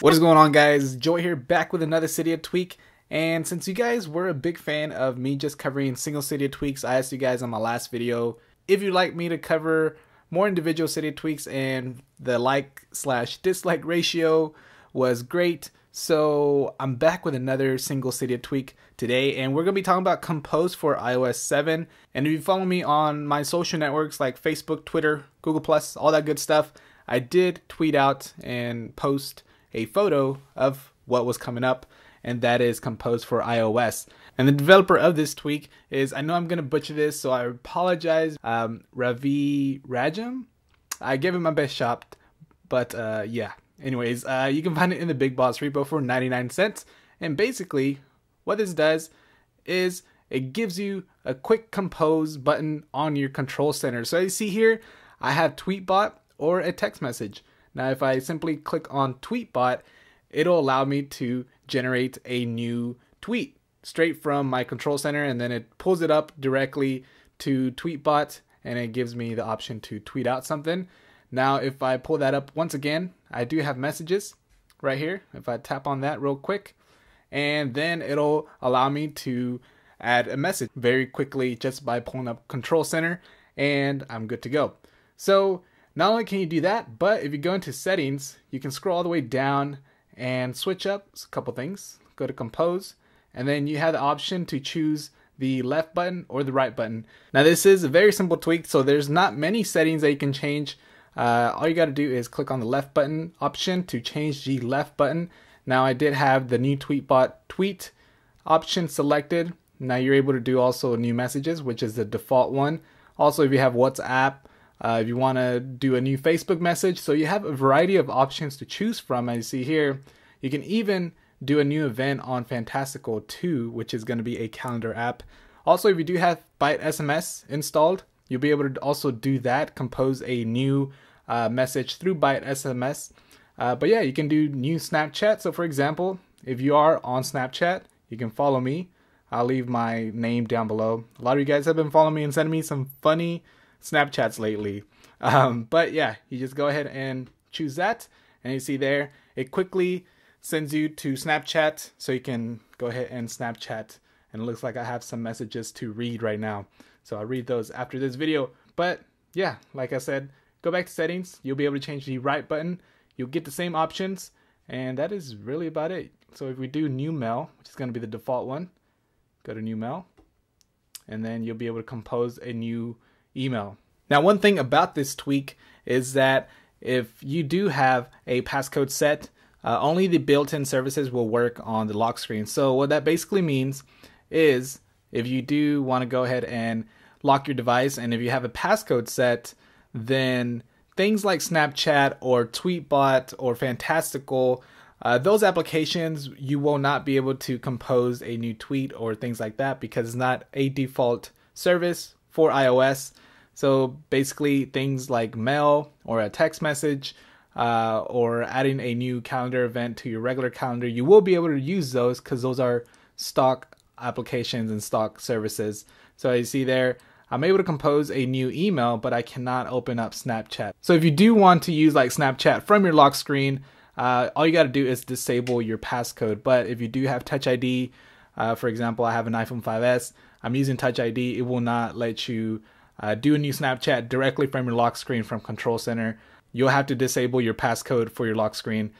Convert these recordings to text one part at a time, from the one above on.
What is going on, guys? Joey here, back with another Cydia tweak. And since you guys were a big fan of me just covering single Cydia tweaks, I asked you guys on my last video if you'd like me to cover more individual Cydia tweaks, and the like/dislike ratio was great. So I'm back with another single Cydia tweak today, and we're going to be talking about Compose for iOS 7. And if you follow me on my social networks like Facebook, Twitter, Google+, all that good stuff, I did tweet out and post a photo of what was coming up, and that is Compose for iOS. And the developer of this tweak is, I know I'm gonna butcher this, so I apologize, ravirajm. I gave it my best shot, but yeah. Anyways, you can find it in the BigBoss repo for 99 cents. And basically, what this does is it gives you a quick compose button on your control center. So you see here, I have Tweetbot or a text message. Now, if I simply click on Tweetbot, it'll allow me to generate a new tweet straight from my control center, and then it pulls it up directly to Tweetbot, and it gives me the option to tweet out something. Now, if I pull that up once again, I do have messages right here. If I tap on that real quick, and then it'll allow me to add a message very quickly just by pulling up control center, and I'm good to go. So not only can you do that, but if you go into settings, you can scroll all the way down and switch up a couple things. Go to compose, and then you have the option to choose the left button or the right button. Now, this is a very simple tweak, so there's not many settings that you can change. All you got to do is click on the left button option to change the left button. Now, I did have the new Tweetbot tweet option selected. Now you're able to do also new messages, which is the default one. Also, if you have WhatsApp, if you want to do a new Facebook message, so you have a variety of options to choose from. As you see here, you can even do a new event on Fantastical 2, which is going to be a calendar app. Also, if you do have Byte SMS installed, you'll be able to also do that, compose a new message through Byte SMS. But yeah, you can do new Snapchat. So for example, if you are on Snapchat, you can follow me. I'll leave my name down below. A lot of you guys have been following me and sending me some funny Snapchats lately. But yeah, you just go ahead and choose that, and you see there, it quickly sends you to Snapchat, so you can go ahead and Snapchat. And it looks like I have some messages to read right now, so I'll read those after this video. But yeah, like I said, go back to settings. You'll be able to change the right button. You'll get the same options, and that is really about it. So if we do new mail, which is going to be the default one, go to new mail, and then you'll be able to compose a new email. Now, one thing about this tweak is that if you do have a passcode set, only the built-in services will work on the lock screen. So what that basically means is, if you do want to go ahead and lock your device, and if you have a passcode set, then things like Snapchat or Tweetbot or Fantastical, those applications, you will not be able to compose a new tweet or things like that, because it's not a default service for iOS. So basically, things like mail or a text message, or adding a new calendar event to your regular calendar, you will be able to use those because those are stock applications and stock services. So you see there, I'm able to compose a new email, but I cannot open up Snapchat. So if you do want to use like Snapchat from your lock screen, all you got to do is disable your passcode. But if you do have Touch ID, for example, I have an iPhone 5S, I'm using Touch ID, it will not let you do a new Snapchat directly from your lock screen from Control Center. You'll have to disable your passcode for your lock screen.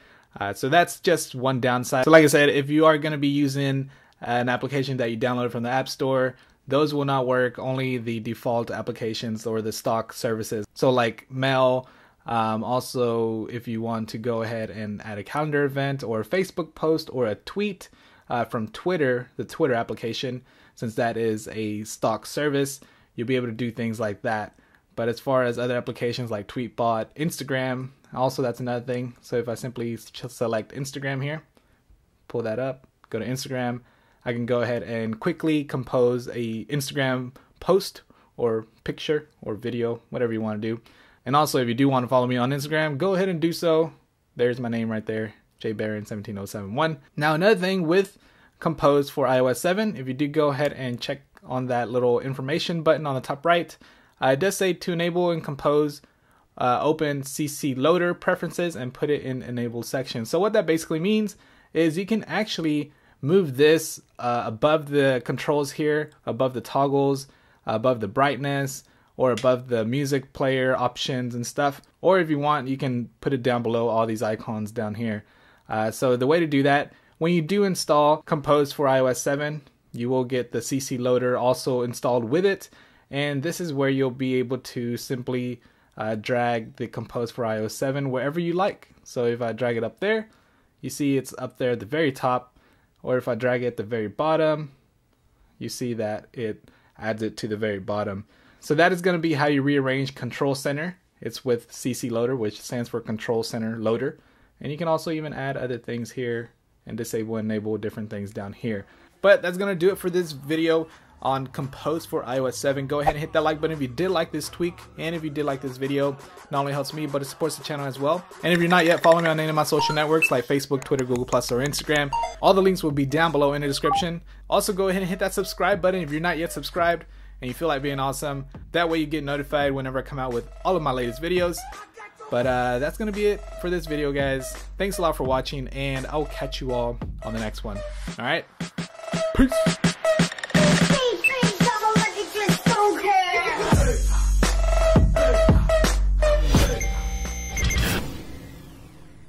So that's just one downside. So like I said, if you are going to be using an application that you downloaded from the App Store, those will not work, only the default applications or the stock services. So like mail, also if you want to go ahead and add a calendar event or a Facebook post or a tweet from Twitter, the Twitter application, since that is a stock service, you'll be able to do things like that. But as far as other applications like Tweetbot, Instagram, also that's another thing. So if I simply select Instagram here, pull that up, go to Instagram, I can go ahead and quickly compose a Instagram post or picture or video, whatever you want to do. And also, if you do want to follow me on Instagram, go ahead and do so. There's my name right there, jbaron17071. Now, another thing with Compose for iOS 7, if you do go ahead and check on that little information button on the top right, it does say to enable and compose open CC Loader preferences and put it in enable section. So what that basically means is you can actually move this above the controls here, above the toggles, above the brightness, or above the music player options and stuff. Or if you want, you can put it down below all these icons down here. So the way to do that, when you do install Compose for iOS 7, you will get the CC Loader also installed with it. And this is where you'll be able to simply drag the Compose for iOS 7 wherever you like. So if I drag it up there, you see it's up there at the very top. Or if I drag it at the very bottom, you see that it adds it to the very bottom. So that is going to be how you rearrange Control Center. It's with CC Loader, which stands for Control Center Loader. And you can also even add other things here and disable and enable different things down here. But that's going to do it for this video on Compose for iOS 7. Go ahead and hit that like button if you did like this tweak, and if you did like this video. Not only helps me, but it supports the channel as well. And if you're not yet, follow me on any of my social networks like Facebook, Twitter, Google+, or Instagram. All the links will be down below in the description. Also, go ahead and hit that subscribe button if you're not yet subscribed and you feel like being awesome. That way you get notified whenever I come out with all of my latest videos. But that's going to be it for this video, guys. Thanks a lot for watching, and I'll catch you all on the next one. All right? Peace.